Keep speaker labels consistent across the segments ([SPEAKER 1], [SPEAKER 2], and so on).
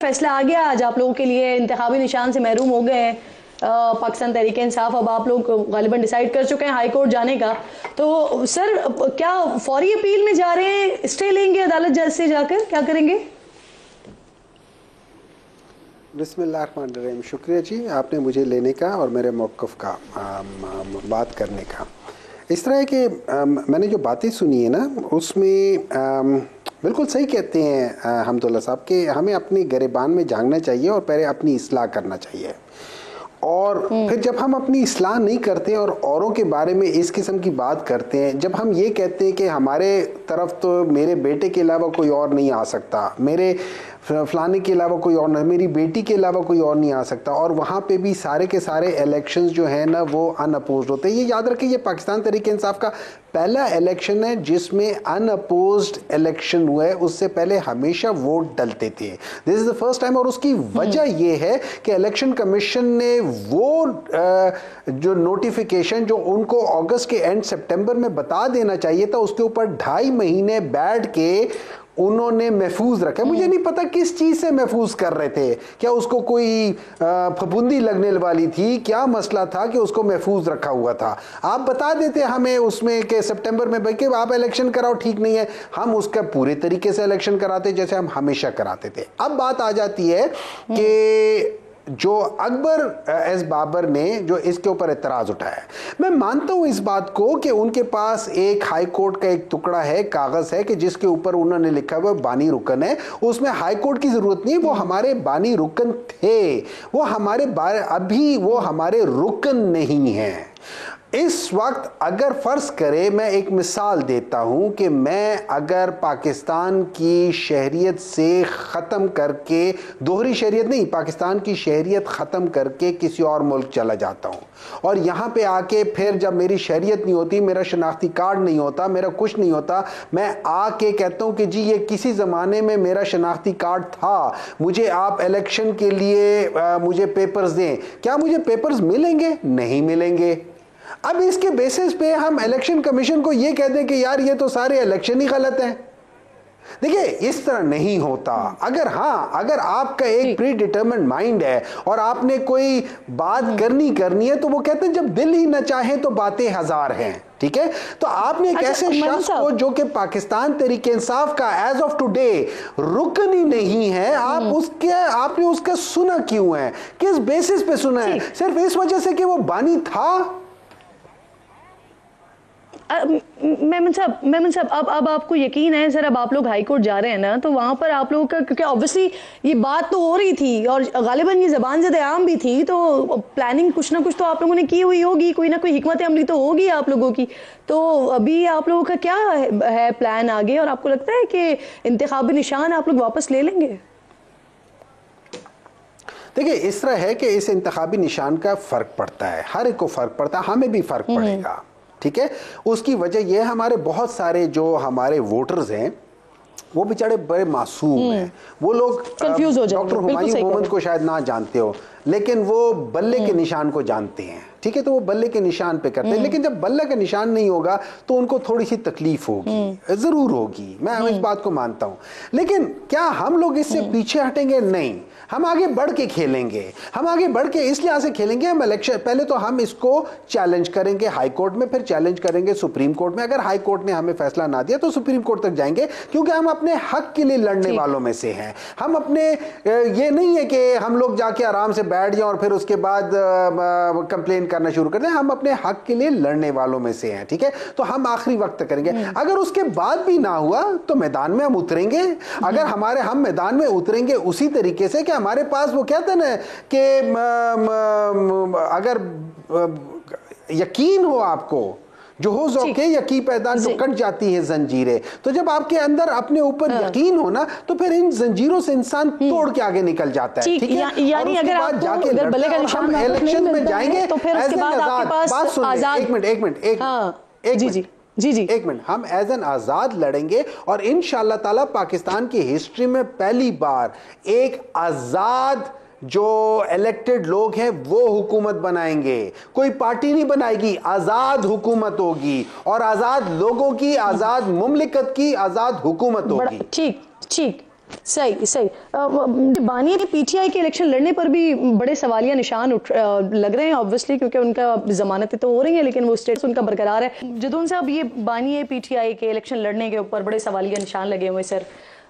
[SPEAKER 1] فیصلہ آ گیا آج آپ لوگوں کے لیے، انتخابی نشان سے محروم ہو گئے ہیں پاکستان تحریک انصاف. اب آپ لوگ غالباً ڈیسائیڈ کر چکے ہیں ہائی کورٹ جانے کا. تو سر کیا فوری اپیل میں جا رہے ہیں، اسٹے لیں گے عدالت جج سے جا کر، کیا کریں گے؟
[SPEAKER 2] بسم اللہ الرحمن الرحیم. شکریہ جی آپ نے مجھے لینے کا اور میرے موقف کا بات کرنے کا. اس طرح ہے کہ میں نے جو باتیں سنی ہیں نا اس میں بالکل صحیح کہتے ہیں حمداللہ صاحب کہ ہمیں اپنی گریبان میں جھانکنا چاہیے اور پہلے اپنی اصلاح کرنا چاہیے. اور پھر جب ہم اپنی اصلاح نہیں کرتے اور اوروں کے بارے میں اس قسم کی بات کرتے ہیں، جب ہم یہ کہتے ہیں کہ ہمارے طرف تو میرے بیٹے کے علاوہ کوئی اور نہیں آ سکتا، میرے فلانے کے علاوہ کوئی اور نہیں، میری بیٹی کے علاوہ کوئی اور نہیں آ سکتا، اور وہاں پہ بھی سارے کے سارے الیکشنز جو ہیں نا وہ ان اپوزڈ ہوتے ہیں. یہ یاد رکھیں یہ پاکستان تحریک انصاف کا پہلا الیکشن ہے جس میں ان اپوزڈ الیکشن ہوا ہے. اس سے پہلے ہمیشہ ووٹ ڈلتے تھے. دس از دا فرسٹ ٹائم. اور اس کی وجہ یہ ہے کہ الیکشن کمیشن نے وہ جو نوٹیفیکیشن جو ان کو اگست کے اینڈ سپٹمبر میں بتا دینا چاہیے تھا، اس کے اوپر 2.5 مہینے بیٹھ کے انہوں نے محفوظ رکھا. مجھے نہیں پتا کس چیز سے محفوظ کر رہے تھے، کیا اس کو کوئی پھپھوندی لگنے والی تھی، کیا مسئلہ تھا کہ اس کو محفوظ رکھا ہوا تھا. آپ بتا دیتے ہمیں اس میں کہ سپٹمبر میں بھائی کہ آپ الیکشن کراؤ، ٹھیک نہیں ہے، ہم اس کا پورے طریقے سے الیکشن کراتے جیسے ہم ہمیشہ کراتے تھے. اب بات آ جاتی ہے کہ جو اکبر ایس بابر نے جو اس کے اوپر اعتراض اٹھایا ہے، میں مانتا ہوں اس بات کو کہ ان کے پاس ایک ہائی کورٹ کا ایک ٹکڑا ہے، کاغذ ہے کہ جس کے اوپر انہوں نے لکھا ہوا بانی رکن ہے. اس میں ہائی کورٹ کی ضرورت نہیں، وہ ہمارے بانی رکن تھے، وہ ہمارے ابھی وہ ہمارے رکن نہیں ہیں. اس وقت اگر فرض کرے، میں ایک مثال دیتا ہوں کہ میں اگر پاکستان کی شہریت سے ختم کر کے، دوہری شہریت نہیں، پاکستان کی شہریت ختم کر کے کسی اور ملک چلا جاتا ہوں اور یہاں پہ آ کے پھر جب میری شہریت نہیں ہوتی، میرا شناختی کارڈ نہیں ہوتا، میرا کچھ نہیں ہوتا، میں آ کے کہتا ہوں کہ جی یہ کسی زمانے میں میرا شناختی کارڈ تھا، مجھے آپ الیکشن کے لیے مجھے پیپرز دیں، کیا مجھے پیپرز ملیں گے؟ نہیں ملیں گے. اب اس کے بیسس پہ ہم الیکشن کمیشن کو یہ کہہ دیں کہ یار یہ تو سارے الیکشن ہی غلط ہیں. دیکھیں اس طرح نہیں ہوتا. اگر آپ کا ایک پری ڈیٹرمنٹ مائنڈ ہے اور آپ نے کوئی بات کرنی ہے تو وہ کہتے ہیں جب دل ہی نہ چاہے تو باتیں ہزار ہیں. ٹھیک ہے، تو آپ نے ایک ایسے شخص کو جو کہ پاکستان تحریک انصاف کا ایز آف ٹوڈے رکن ہی نہیں ہے، آپ نے اس کا سنا کیوں ہے؟ کس بیسس پہ سنا ہے؟ صرف اس وجہ سے کہ وہ بانی تھا؟
[SPEAKER 1] میمن صاحب اب آپ کو یقین ہے سر، اب آپ لوگ ہائی کورٹ جا رہے ہیں نا، تو وہاں پر آپ لوگوں کا، کیونکہ obviously یہ بات تو ہو رہی تھی اور غالباً یہ زبان زد عام بھی تھی، تو پلاننگ کچھ نہ کچھ تو آپ لوگوں نے کی ہوئی ہوگی، کوئی نہ کوئی حکمت عملی تو ہوگی آپ لوگوں کی. تو ابھی آپ لوگوں کا کیا ہے پلان آگے، اور آپ کو لگتا ہے کہ انتخابی نشان آپ لوگ واپس لے لیں گے؟
[SPEAKER 2] دیکھیں اس طرح ہے کہ اس انتخابی نشان کا فرق پڑتا ہے، ہر ایک کو فرق پڑتا ہے، ہمیں بھی فرق پڑے گا. ٹھیک ہے، اس کی وجہ یہ ہمارے بہت سارے جو ہمارے ووٹرز ہیں وہ بیچارے بڑے معصوم ہیں. وہ لوگ ڈاکٹر ہمایوں مومند کو شاید نہ جانتے ہو لیکن وہ بلے کے نشان کو جانتے ہیں. ٹھیک ہے، تو وہ بلے کے نشان پہ کرتے ہیں، لیکن جب بلے کا نشان نہیں ہوگا تو ان کو تھوڑی سی تکلیف ہوگی، ضرور ہوگی، میں اس بات کو مانتا ہوں. لیکن کیا ہم لوگ اس سے پیچھے ہٹیں گے؟ نہیں، ہم آگے بڑھ کے کھیلیں گے. ہم آگے بڑھ کے اس لحاظ سے کھیلیں گے، ہم الیکشن پہلے تو ہم اس کو چیلنج کریں گے ہائی کورٹ میں، پھر چیلنج کریں گے سپریم کورٹ میں. اگر ہائی کورٹ نے ہمیں فیصلہ نہ دیا تو سپریم کورٹ تک جائیں گے، کیونکہ ہم اپنے حق کے لیے لڑنے والوں میں سے ہیں. ہم اپنے یہ نہیں ہے کہ ہم لوگ جا کے آرام سے بیٹھ جائیں اور پھر اس کے بعد کمپلین کرنا شروع کر دیں. ہم اپنے حق کے لیے لڑنے والوں میں سے ہیں. ٹھیک ہے، تو ہم آخری وقت تک کریں گے. اگر اس کے بعد بھی نہ ہوا تو میدان میں ہم اتریں گے. اگر ہم میدان میں اتریں گے اسی طریقے سے کہ ہمارے پاس وہ کہتے ہیں نا کہ اگر یقین ہو آپ کو جو ہو ذوقِ یقین پیدا تو کٹ جاتی ہے زنجیریں. تو جب آپ کے اندر اپنے اوپر یقین ہونا تو پھر ان زنجیروں سے انسان توڑ کے آگے نکل جاتا ہے. ٹھیک ہے،
[SPEAKER 1] یعنی اگر آپ کو اگر بلے کا نشان
[SPEAKER 2] ہم الیکشن میں جائیں گے
[SPEAKER 1] تو پھر اس کے بعد آپ کے پاس آزاد.
[SPEAKER 2] ایک منٹ ہم ایز این آزاد لڑیں گے اور انشاءاللہ تعالی پاکستان کی ہسٹری میں پہلی بار ایک آزاد جو الیکٹڈ لوگ ہیں وہ حکومت بنائیں گے. کوئی پارٹی نہیں بنائے گی، آزاد حکومت ہوگی اور آزاد لوگوں کی، آزاد مملکت کی آزاد حکومت ہوگی.
[SPEAKER 1] ٹھیک صحیح. بانی پی ٹی آئی کے الیکشن لڑنے پر بھی بڑے سوالیہ نشان لگ رہے ہیں آبویسلی، کیونکہ ان کا ضمانتیں تو ہو رہی ہیں لیکن وہ اسٹیٹس ان کا برقرار ہے. جدون صاحب، یہ بانی پی ٹی آئی کے الیکشن لڑنے کے اوپر بڑے سوالیہ نشان لگے ہوئے سر.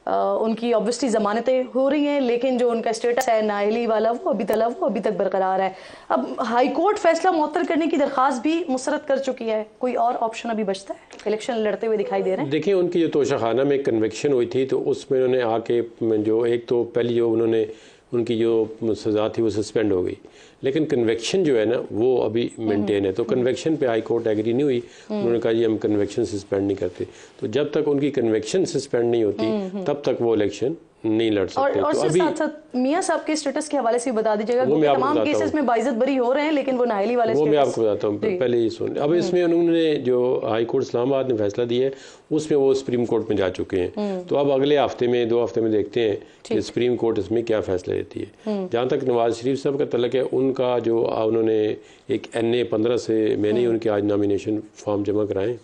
[SPEAKER 1] ان کی آبویسلی ضمانتیں ہو رہی ہیں لیکن جو ان کا اسٹیٹس ہے نااہلی والا وہ ابھی تک برقرار ہے. اب ہائی کورٹ فیصلہ معطل کرنے کی درخواست بھی مسترد کر چکی ہے. کوئی اور آپشن ابھی بچتا ہے؟ الیکشن لڑتے ہوئے دکھائی دے رہے ہیں.
[SPEAKER 3] دیکھیں، ان کی جو توشہ خانہ میں کنوکشن ہوئی تھی تو اس میں انہوں نے آ کے جو ایک تو پہلی جو انہوں نے ان کی جو سزا تھی وہ سسپینڈ ہو گئی، لیکن کنویکشن جو ہے نا وہ ابھی مینٹین ہے. تو کنویکشن پہ ہائی کورٹ ایگری نہیں ہوئی. انہوں نے کہا جی ہم کنویکشن سسپینڈ نہیں کرتے. تو جب تک ان کی کنویکشن سسپینڈ نہیں ہوتی تب تک وہ الیکشن نہیں لڑ سکتے.
[SPEAKER 1] اور ساتھ ساتھ میاں صاحب کے اسٹیٹس کے حوالے سے بتا دیجیے گا کہ تمام کیسز میں باعزت بری ہو رہے ہیں لیکن وہ نااہلی والے
[SPEAKER 3] وہ میں آپ کو بتاتا ہوں. پہلے یہ سن، اب اس میں انہوں نے جو ہائی کورٹ اسلام آباد نے فیصلہ دیا ہے اس میں وہ سپریم کورٹ میں جا چکے ہیں. تو اب اگلے ہفتے میں 2 ہفتے میں دیکھتے ہیں کہ سپریم کورٹ اس میں کیا فیصلہ لیتی ہے. جہاں تک نواز شریف صاحب کا تعلق ہے، ان کا جو انہوں نے ایک NA 15 سے میں نے ان کے آج نامینیشن فارم جمع کرائے،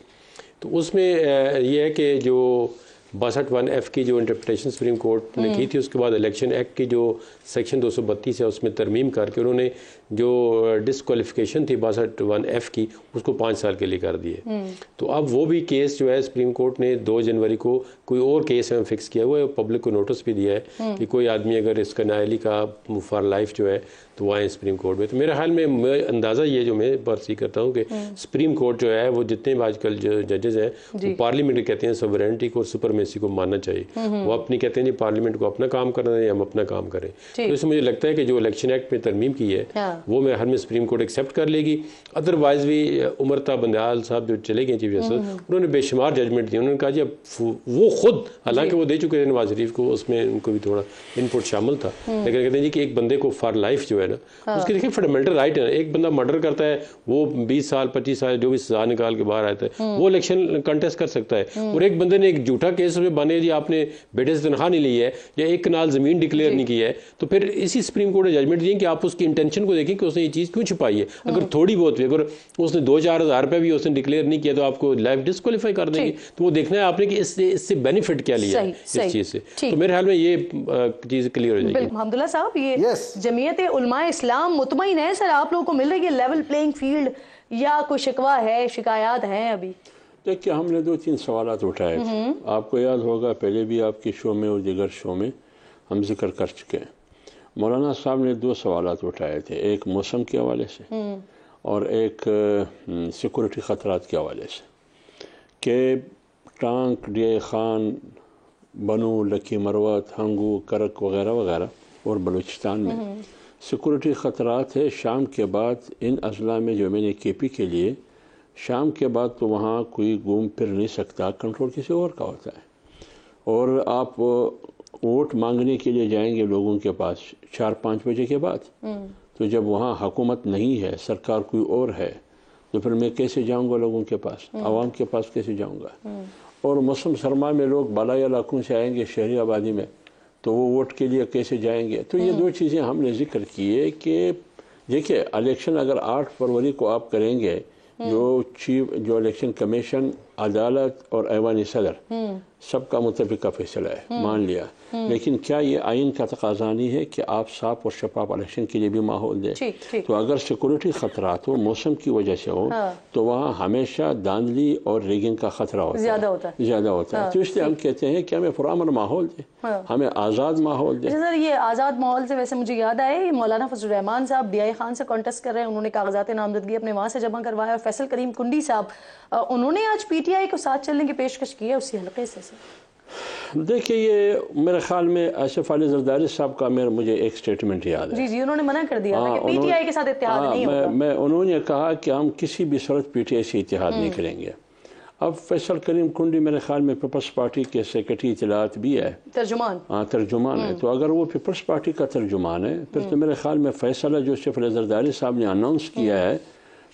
[SPEAKER 3] تو اس میں یہ ہے کہ جو 62(1)(f) کی جو انٹرپریٹیشن سپریم کورٹ نے کی تھی، اس کے بعد الیکشن ایکٹ کی جو سیکشن 232 ہے اس میں ترمیم کر کے انہوں نے جو ڈسکوالیفیکیشن تھی 62(1)(f) کی اس کو 5 سال کے لیے کر دیے. تو اب وہ بھی کیس جو ہے سپریم کورٹ نے 2 جنوری کو کوئی اور کیس میں فکس کیا ہوا ہے. پبلک کو نوٹس بھی دیا ہے کہ کوئی آدمی اگر اس کا نااہلی کا فار لائف جو ہے تو وہ آئیں سپریم کورٹ میں. تو میرے خیال میں اندازہ یہ جو میں برسی کرتا ہوں کہ سپریم کورٹ جو ہے وہ جتنے بھی آج کل ججز ہیں وہ پارلیمنٹ کہتے ہیں سوورینٹی کو، سپرمیسی کو ماننا چاہیے. وہ اپنی کہتے ہیں جی پارلیمنٹ کو اپنا کام کرنا ہے، ہم اپنا کام کریں. تو اس میں مجھے لگتا ہے کہ جو الیکشن ایکٹ میں ترمیم کی ہے وہ میرے خیال میں سپریم کورٹ ایکسیپٹ کر لے گی. ادروائز بھی امرتا بندیال صاحب جو چلے گئے چیف جسٹس، انہوں نے بے شمار ججمنٹ دی. انہوں نے کہا جی اب وہ خود، حالانکہ وہ دے چکے تھے نواز شریف کو، اس میں ان کو بھی تھوڑا ان پٹ شامل تھا، لیکن کہتے ہیں جی کہ ایک بندے کو فار لائف جو ہے نا اس کی دیکھیں فنڈامنٹل رائٹ ہے. ایک بندہ مرڈر کرتا ہے، وہ 20 سال 25 سال جو بھی سزا نکال کے باہر آتا ہے وہ الیکشن کنٹیسٹ کر سکتا ہے. اور ایک بندے نے ایک جھوٹا کیس میں بانے جی آپ نے بیٹے سے تنخواہ نہیں لی ہے یا 1 کنال زمین ڈکلیئر نہیں کی ہے، تو پھر اسی سپریم کورٹ نے ججمنٹ دی کہ آپ اس کی انٹینشن کو دیکھیں کہ اس نے یہ چیز کیوں چھپائی ہے. اگر تھوڑی بہت بھی، اگر اس نے 2-4 ہزار روپے بھی اس نے ڈکلیئر نہیں کیا تو آپ کو لائف ڈسکوالیفائی کر دیں گے. تو وہ دیکھنا ہے آپ نے کہ اس سے بینیفٹ کیا لیا ہے اس چیز سے. تو میرے خیال میں یہ چیز کلیئر ہو جائے گی.
[SPEAKER 1] حمداللہ صاحب، یہ جمعیت علماء اسلام مطمئن ہے سر آپ لوگوں کو مل رہی ہے لیول پلینگ فیلڈ یا کوئی شکوہ ہے، شکایات ہیں ابھی؟
[SPEAKER 4] دیکھیے، ہم نے 2-3 سوالات اٹھائے تھے. آپ کو یاد ہوگا پہلے بھی آپ کے شو میں اور دیگر شو میں ہم ذکر کر چکے ہیں. مولانا صاحب نے 2 سوالات اٹھائے تھے، ایک موسم کے حوالے سے اور ایک سیکورٹی خطرات کے حوالے سے، کہ ٹانک، ڈی خان، بنو، لکی مروت، ہنگو، کرک وغیرہ وغیرہ اور بلوچستان میں سیکورٹی خطرات ہے. شام کے بعد ان اضلاع میں جو میں نے KP کے لیے، شام کے بعد تو وہاں کوئی گھوم پھر نہیں سکتا، کنٹرول کسی اور کا ہوتا ہے. اور آپ ووٹ مانگنے کے لیے جائیں گے لوگوں کے پاس 4-5 بجے کے بعد، تو جب وہاں حکومت نہیں ہے، سرکار کوئی اور ہے، تو پھر میں کیسے جاؤں گا لوگوں کے پاس، عوام کے پاس کیسے جاؤں گا؟ اور موسم سرما میں لوگ بالائی علاقوں سے آئیں گے شہری آبادی میں، تو وہ ووٹ کے لیے کیسے جائیں گے؟ تو یہ 2 چیزیں ہم نے ذکر کیے کہ دیکھیں الیکشن اگر 8 فروری کو آپ کریں گے، جو الیکشن کمیشن، عدالت اور ایوان صدر سب کا متفقہ فیصلہ ہے، مان لیا، لیکن کیا یہ آئین کا تقاضا نہیں ہے کہ آپ صاف اور شفاف الیکشن کے لیے بھی ماحول دیں؟ تو اگر سیکورٹی خطرات ہو، موسم کی وجہ سے ہو، تو وہاں ہمیشہ دھاندلی اور ریگنگ کا خطرہ ہوتا ہے، زیادہ ہوتا ہے. تو اس لیے ہم کہتے ہیں کہ ہمیں پرامن ماحول دیں، ہمیں آزاد ماحول دیں.
[SPEAKER 1] سر، یہ آزاد ماحول سے ویسے مجھے یاد آئے، مولانا فضل الرحمان صاحب DI خان سے کانٹیسٹ کر رہے ہیں، انہوں نے کاغذات نامزدگی اپنے وہاں سے جمع کروایا. اور فیصل کریم کنڈی صاحب، انہوں نے آج PTI کو ساتھ چلنے کی پیشکش کی ہے اسی حلقے سے.
[SPEAKER 4] دیکھیے، یہ میرے خیال میں آصف علی زرداری صاحب کا مجھے ایک سٹیٹمنٹ یاد ہے.
[SPEAKER 1] جی انہوں نے منع کر دیا کہ PTI کے ساتھ اتحاد نہیں ہوگا.
[SPEAKER 4] انہوں نے کہا کہ ہم کسی بھی صورت PTI سے اتحاد نہیں کریں گے. اب فیصل کریم کنڈی میرے خیال میں پیپلز پارٹی کے سیکرٹری اطلاعات بھی ہے، ترجمان ہے. تو اگر وہ پیپلز پارٹی کا ترجمان ہے، پھر تو میرے خیال میں فیصلہ جو آصف علی زرداری صاحب نے اناؤنس کیا ہے،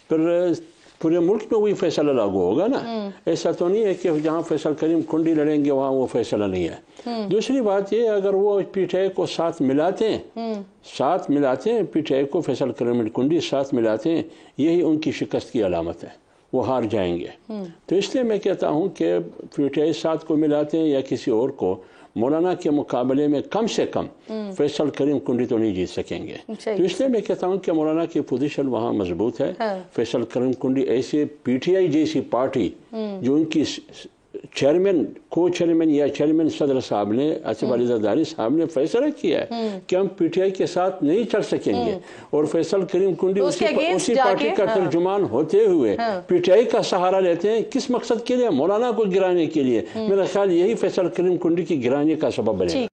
[SPEAKER 4] پھر پورے ملک میں وہی فیصلہ لاگو ہوگا نا. ایسا تو نہیں ہے کہ جہاں فیصل کریم کنڈی لڑیں گے وہاں وہ فیصلہ نہیں ہے. دوسری بات یہ، اگر وہ PTI کو ساتھ ملاتے ہیں PTI کو، فیصل کریم کنڈی ساتھ ملاتے ہیں، یہی ان کی شکست کی علامت ہے، وہ ہار جائیں گے. تو اس لیے میں کہتا ہوں کہ PTI ساتھ کو ملاتے ہیں یا کسی اور کو، مولانا کے مقابلے میں کم سے کم فیصل کریم کنڈی تو نہیں جیت سکیں گے. تو اس لیے میں کہتا ہوں کہ مولانا کی پوزیشن وہاں مضبوط ہے. فیصل کریم کنڈی ایسے پی ٹی آئی جیسی پارٹی جو ان کی چیئرمین کو چیئرمین یا چیئرمین صدر صاحب نے آصف علی زرداری صاحب نے فیصلہ کیا ہے کہ ہم پی ٹی آئی کے ساتھ نہیں چل سکیں گے, اور فیصل کریم کنڈی اسی پارٹی کا ترجمان ہوتے ہوئے پی ٹی آئی کا سہارا لیتے ہیں. کس مقصد کے لیے؟ مولانا کو گرانے کے لیے. میرا خیال یہی فیصل کریم کنڈی کی گرانے کا سبب بنے گا.